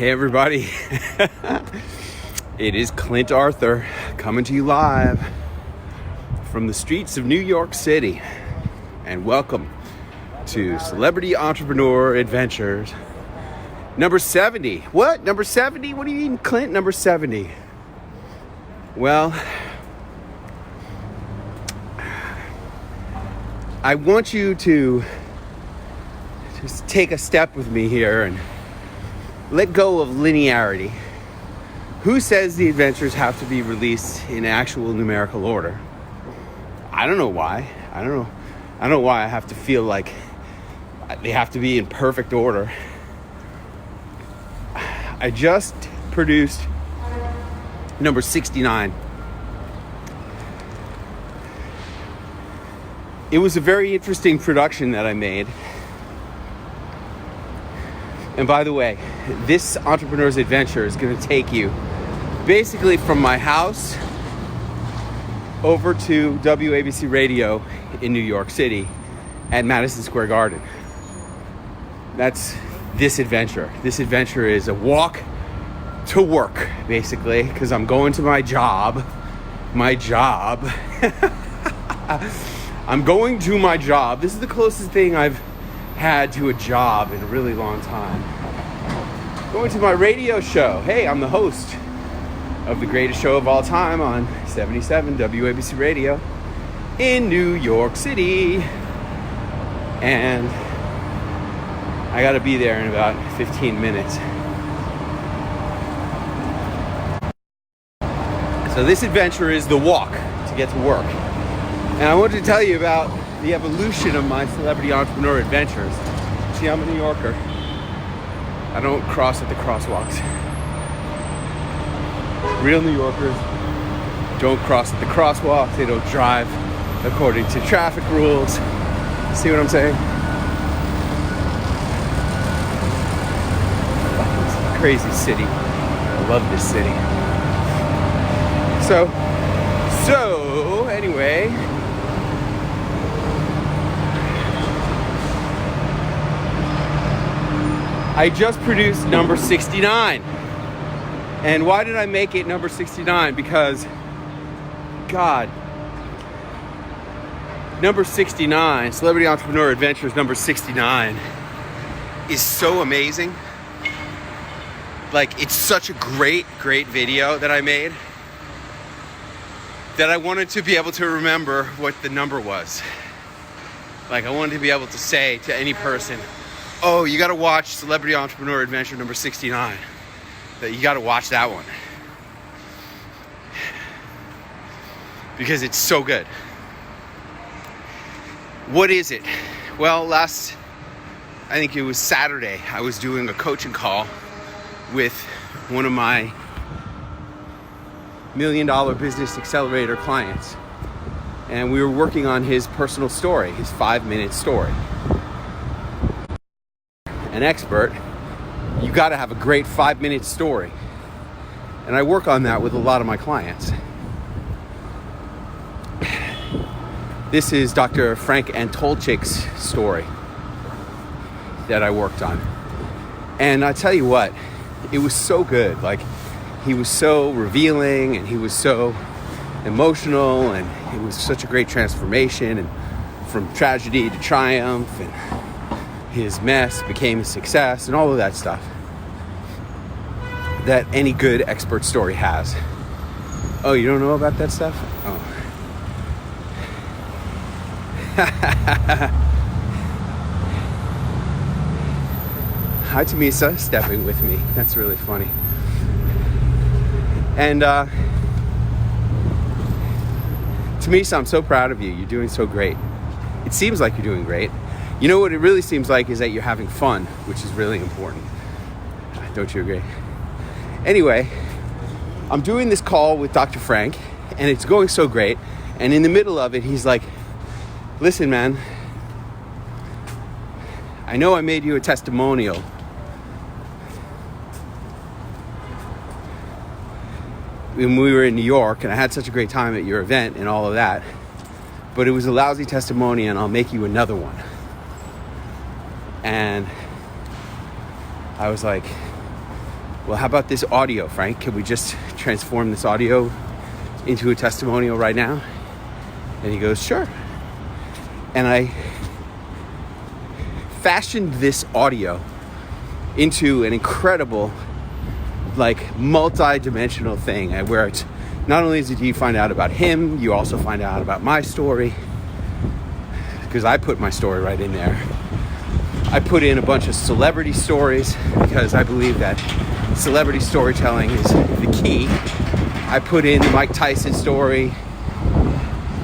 Hey everybody, it is Clint Arthur coming to you live from the streets of New York City, and welcome to Celebrity Entrepreneur Adventures number 70. What? Number 70? What do you mean, Clint? Number 70? Well, I want you to just take a step with me here and let go of linearity. Who says the adventures have to be released in actual numerical order? I don't know why. I don't know why I have to feel like they have to be in perfect order. I just produced number 69. It was a very interesting production that I made. And by the way, this entrepreneur's adventure is going to take you basically from my house over to WABC Radio in New York City at Madison Square Garden. That's this adventure. This adventure is a walk to work, basically, because I'm going to my job. I'm going to my job. This is the closest thing I've had to a job in a really long time. Going to my radio show. Hey, I'm the host of the greatest show of all time on 77 WABC Radio in New York City. And I gotta be there in about 15 minutes. So this adventure is the walk to get to work. And I wanted to tell you about the evolution of my celebrity entrepreneur adventures. See, I'm a New Yorker. I don't cross at the crosswalks. Real New Yorkers don't cross at the crosswalks. They don't drive according to traffic rules. See what I'm saying? It's a crazy city. I love this city. So anyway, I just produced number 69. And why did I make it number 69? Because, God, number 69, Celebrity Entrepreneur Adventures number 69, is so amazing. Like, it's such a great video that I made that I wanted to be able to remember what the number was. Like, I wanted to be able to say to any person, oh, you gotta watch Celebrity Entrepreneur Adventure number 69. That you gotta watch that one. Because it's so good. What is it? Well, I think it was Saturday, I was doing a coaching call with one of my $1 Million Business Accelerator clients. And we were working on his personal story, his 5-minute story. An expert, you got to have a great 5-minute story. And I work on that with a lot of my clients. This is Dr. Frank Antolchik's story that I worked on. And I tell you what, it was so good. Like, he was so revealing and he was so emotional, and it was such a great transformation, and from tragedy to triumph, and his mess became a success, and all of that stuff that any good expert story has. Oh, you don't know about that stuff? Oh. Hi, Tamisa, stepping with me. That's really funny. And Tamisa, I'm so proud of you. You're doing so great. It seems like you're doing great. You know what it really seems like is that you're having fun, which is really important. Don't you agree? Anyway, I'm doing this call with Dr. Frank, and it's going so great. And in the middle of it, he's like, listen, man, I know I made you a testimonial. When we were in New York, and I had such a great time at your event and all of that, but it was a lousy testimony, and I'll make you another one. And I was like, well, how about this audio, Frank? Can we just transform this audio into a testimonial right now? And he goes, sure. And I fashioned this audio into an incredible, like, multi-dimensional thing where it's not only do you find out about him, you also find out about my story, because I put my story right in there. I put in a bunch of celebrity stories because I believe that celebrity storytelling is the key. I put in the Mike Tyson story.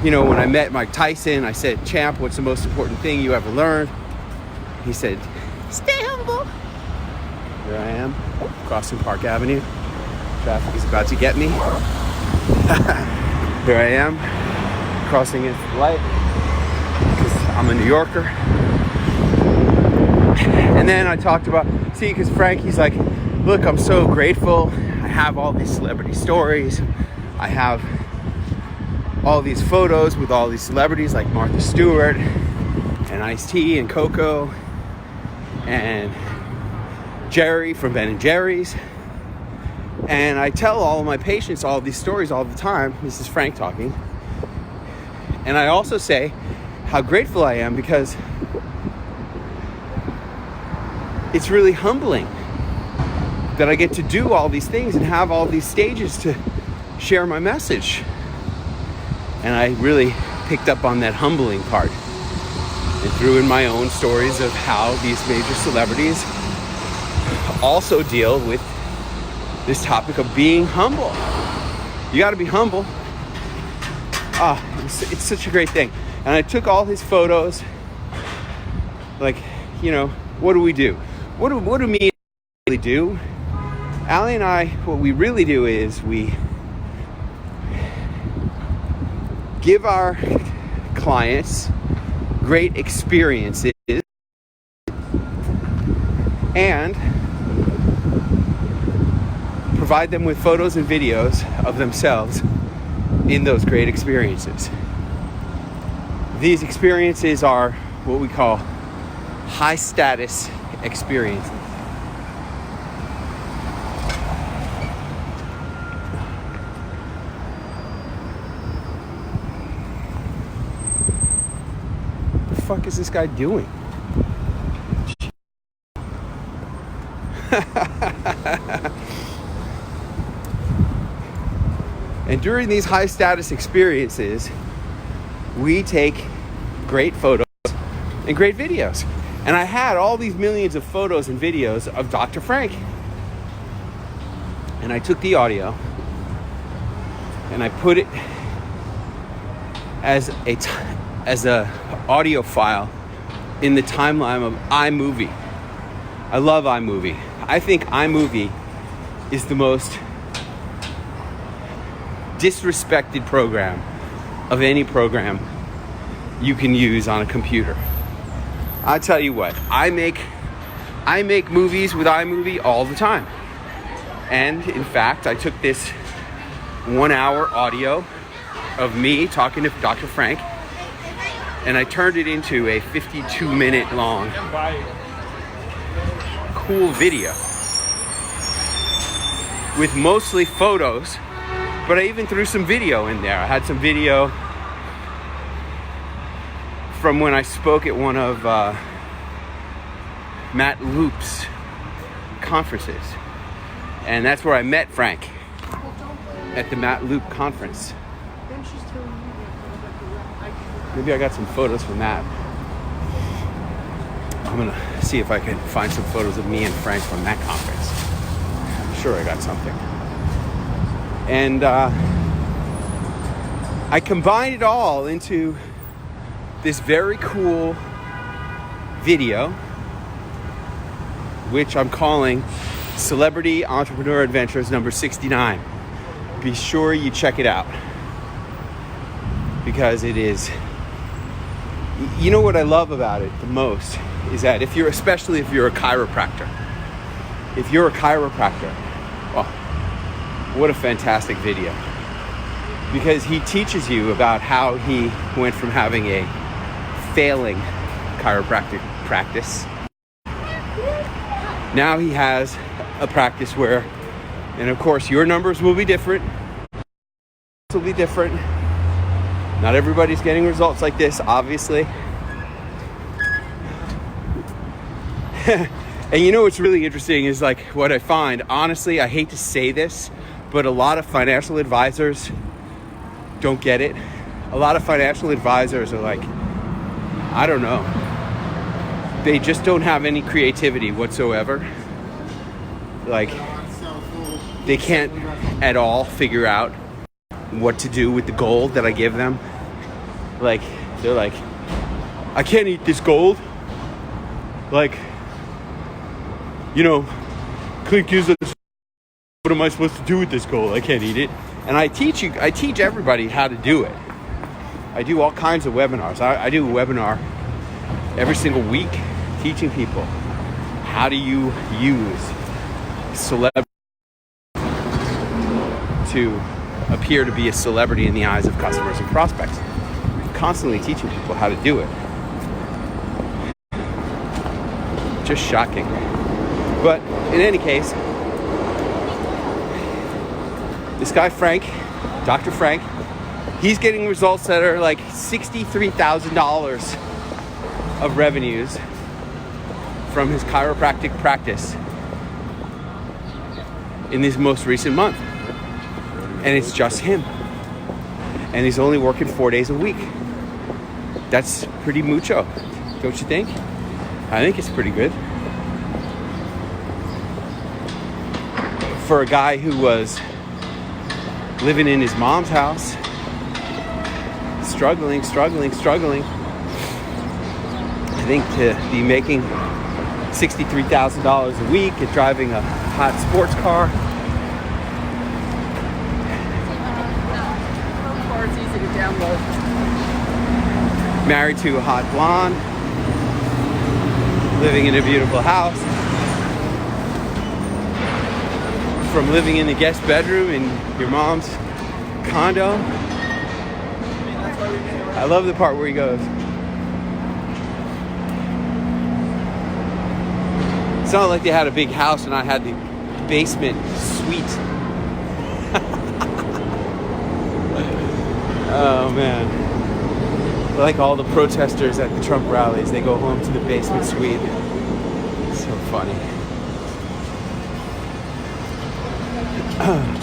You know, when I met Mike Tyson, I said, champ, what's the most important thing you ever learned? He said, stay humble. Here I am, crossing Park Avenue. Traffic is about to get me. Here I am, crossing into the light, because I'm a New Yorker. And then I talked about, because Frank, he's like, look, I'm so grateful. I have all these celebrity stories. I have all these photos with all these celebrities like Martha Stewart and Ice-T and Coco and Jerry from Ben and Jerry's. And I tell all of my patients all of these stories all the time. This is Frank talking. And I also say how grateful I am, because it's really humbling that I get to do all these things and have all these stages to share my message. And I really picked up on that humbling part and threw in my own stories of how these major celebrities also deal with this topic of being humble. You got to be humble. It's such a great thing. And I took all his photos. Like, you know, what do we do? What do me and really do? Allie and I, what we really do is we give our clients great experiences and provide them with photos and videos of themselves in those great experiences. These experiences are what we call high status experiences. What the fuck is this guy doing? And during these high status experiences, we take great photos and great videos. And I had all these millions of photos and videos of Dr. Frank. And I took the audio and I put it as a audio file in the timeline of iMovie. I love iMovie. I think iMovie is the most disrespected program of any program you can use on a computer. I'll tell you what, I make movies with iMovie all the time. And in fact, I took this 1 hour audio of me talking to Dr. Frank and I turned it into a 52-minute long cool video with mostly photos. But I even threw some video in there. I had some video from when I spoke at one of Matt Loop's conferences. And that's where I met Frank, at the Matt Loop conference. Maybe I got some photos from that. I'm gonna see if I can find some photos of me and Frank from that conference. I'm sure I got something. And I combined it all into this very cool video, which I'm calling Celebrity Entrepreneur Adventures number 69. Be sure you check it out, because it is, you know what I love about it the most is that especially if you're a chiropractor, well, what a fantastic video, because he teaches you about how he went from having a failing chiropractic practice. Now he has a practice where And of course, your numbers will be different. Will be different. Not everybody's getting results like this, obviously. And you know what's really interesting is like what I find, honestly, I hate to say this, but a lot of financial advisors don't get it. A lot of financial advisors are like, I don't know. They just don't have any creativity whatsoever. Like, they can't at all figure out what to do with the gold that I give them. Like, they're like, I can't eat this gold. Like, you know, Clint gives us, what am I supposed to do with this gold? I can't eat it. And I teach everybody how to do it. I do all kinds of webinars. I do a webinar every single week teaching people how do you use celebrity to appear to be a celebrity in the eyes of customers and prospects. I'm constantly teaching people how to do it. Just shocking. But in any case, this guy Frank, Dr. Frank, he's getting results that are like $63,000 of revenues from his chiropractic practice in this most recent month. And it's just him. And he's only working 4 days a week. That's pretty mucho, don't you think? I think it's pretty good. For a guy who was living in his mom's house, struggling. I think to be making $63,000 a week and driving a hot sports car. It's easy to download. Married to a hot blonde, living in a beautiful house. From living in the guest bedroom in your mom's condo. I love the part where he goes, it's not like they had a big house and I had the basement suite. Oh man. Like all the protesters at the Trump rallies, they go home to the basement suite. It's so funny.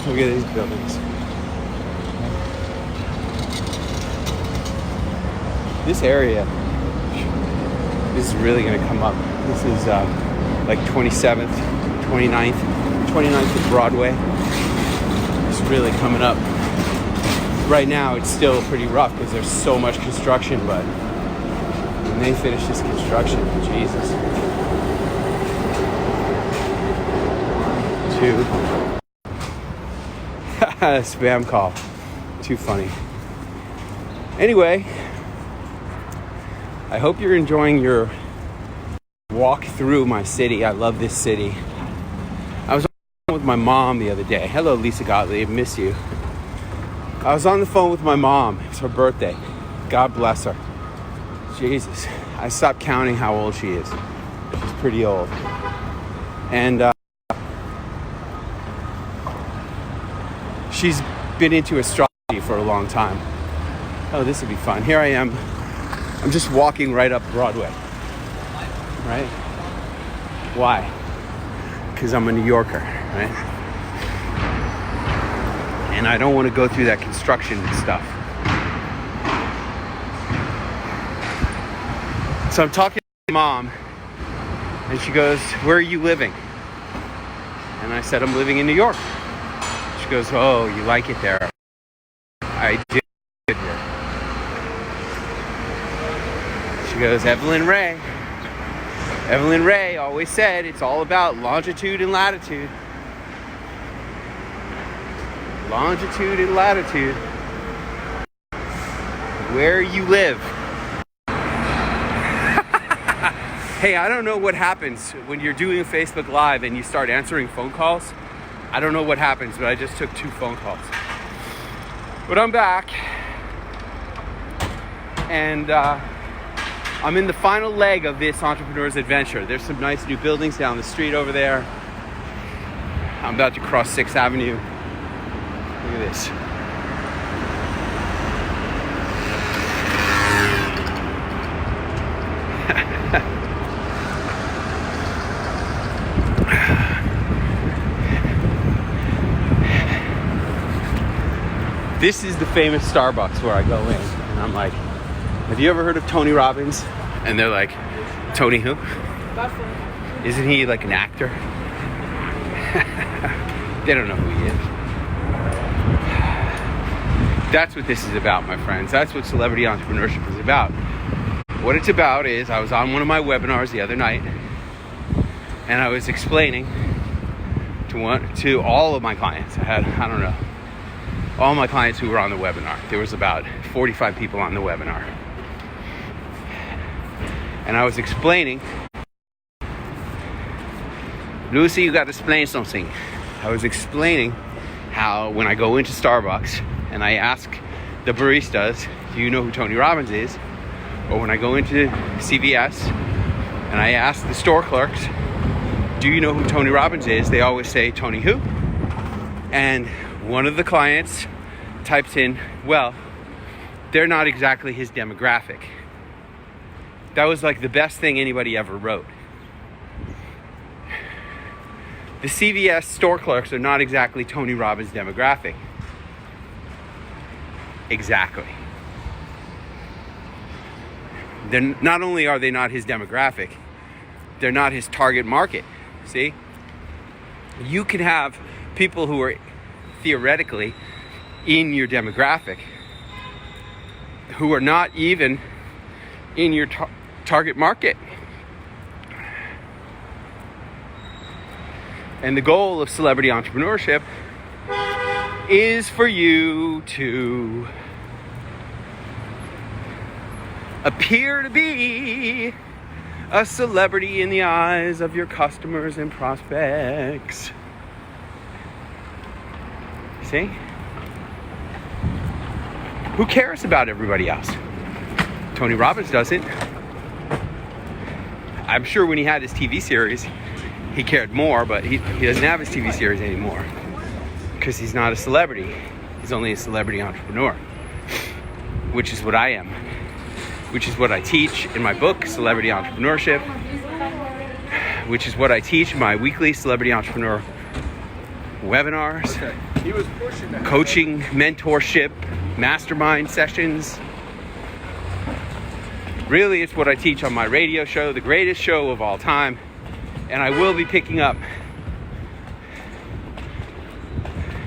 Look at these buildings. This area, this is really going to come up. This is like 27th, 29th of Broadway. It's really coming up. Right now, it's still pretty rough because there's so much construction, but when they finish this construction, Jesus. Spam call. Too funny. Anyway, I hope you're enjoying your walk through my city. I love this city. I was on the phone with my mom the other day. Hello, Lisa Gottlieb. Miss you. I was on the phone with my mom. It's her birthday. God bless her. Jesus. I stopped counting how old she is. She's pretty old. And she's been into astrology for a long time. Oh, this would be fun. Here I am. I'm just walking right up Broadway. Right? Why? Because I'm a New Yorker, right? And I don't want to go through that construction and stuff. So I'm talking to my mom, and she goes, "Where are you living?" And I said, "I'm living in New York." She goes, "Oh, you like it there?" I do. She goes, Evelyn Ray always said it's all about longitude and latitude. Longitude and latitude. Where you live. Hey, I don't know what happens when you're doing a Facebook Live and you start answering phone calls. I don't know what happens, but I just took 2 phone calls. But I'm back. And I'm in the final leg of this entrepreneur's adventure. There's some nice new buildings down the street over there. I'm about to cross 6th Avenue. Look at this. This is the famous Starbucks where I go in, and I'm like, have you ever heard of Tony Robbins? And they're like, Tony who? Isn't he like an actor? They don't know who he is. That's what this is about, my friends. That's what celebrity entrepreneurship is about. What it's about is, I was on one of my webinars the other night, and I was explaining to all of my clients. I had, I don't know, all my clients who were on the webinar. There was about 45 people on the webinar. And I was explaining, Lucy, you got to explain something. I was explaining how when I go into Starbucks and I ask the baristas, do you know who Tony Robbins is? Or when I go into CVS and I ask the store clerks, do you know who Tony Robbins is? They always say, Tony who? And one of the clients types in, well, they're not exactly his demographic. That was like the best thing anybody ever wrote. The CVS store clerks are not exactly Tony Robbins' demographic. Exactly. Then not only are they not his demographic, they're not his target market. See? You can have people who are theoretically in your demographic who are not even in your target market. And the goal of celebrity entrepreneurship is for you to appear to be a celebrity in the eyes of your customers and prospects. See? Who cares about everybody else? Tony Robbins doesn't. I'm sure when he had his TV series, he cared more, but he doesn't have his TV series anymore because he's not a celebrity. He's only a celebrity entrepreneur, which is what I am, which is what I teach in my book, Celebrity Entrepreneurship, which is what I teach in my weekly Celebrity Entrepreneur webinars, coaching, mentorship, mastermind sessions. Really, it's what I teach on my radio show, the greatest show of all time. And I will be picking up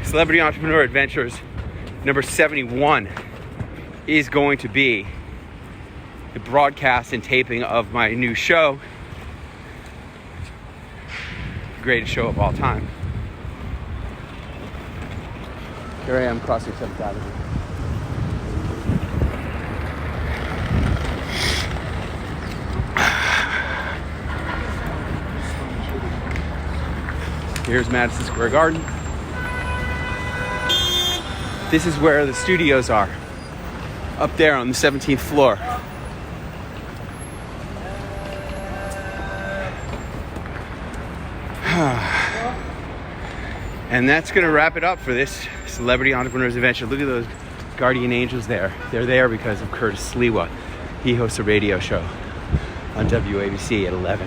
Celebrity Entrepreneur Adventures number 71 is going to be the broadcast and taping of my new show, the greatest show of all time. Here I am crossing 7th Avenue. Here's Madison Square Garden. This is where the studios are, up there on the 17th floor. And that's going to wrap it up for this Celebrity Entrepreneurs Adventure. Look at those guardian angels there. They're there because of Curtis Sliwa. He hosts a radio show on WABC at 11.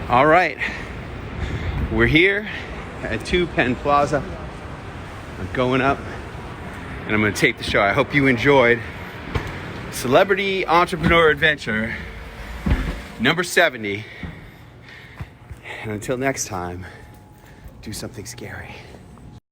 All right, we're here at 2 Penn Plaza. I'm going up and I'm going to take the show. I hope you enjoyed Celebrity Entrepreneur Adventure number 70. And until next time, do something scary.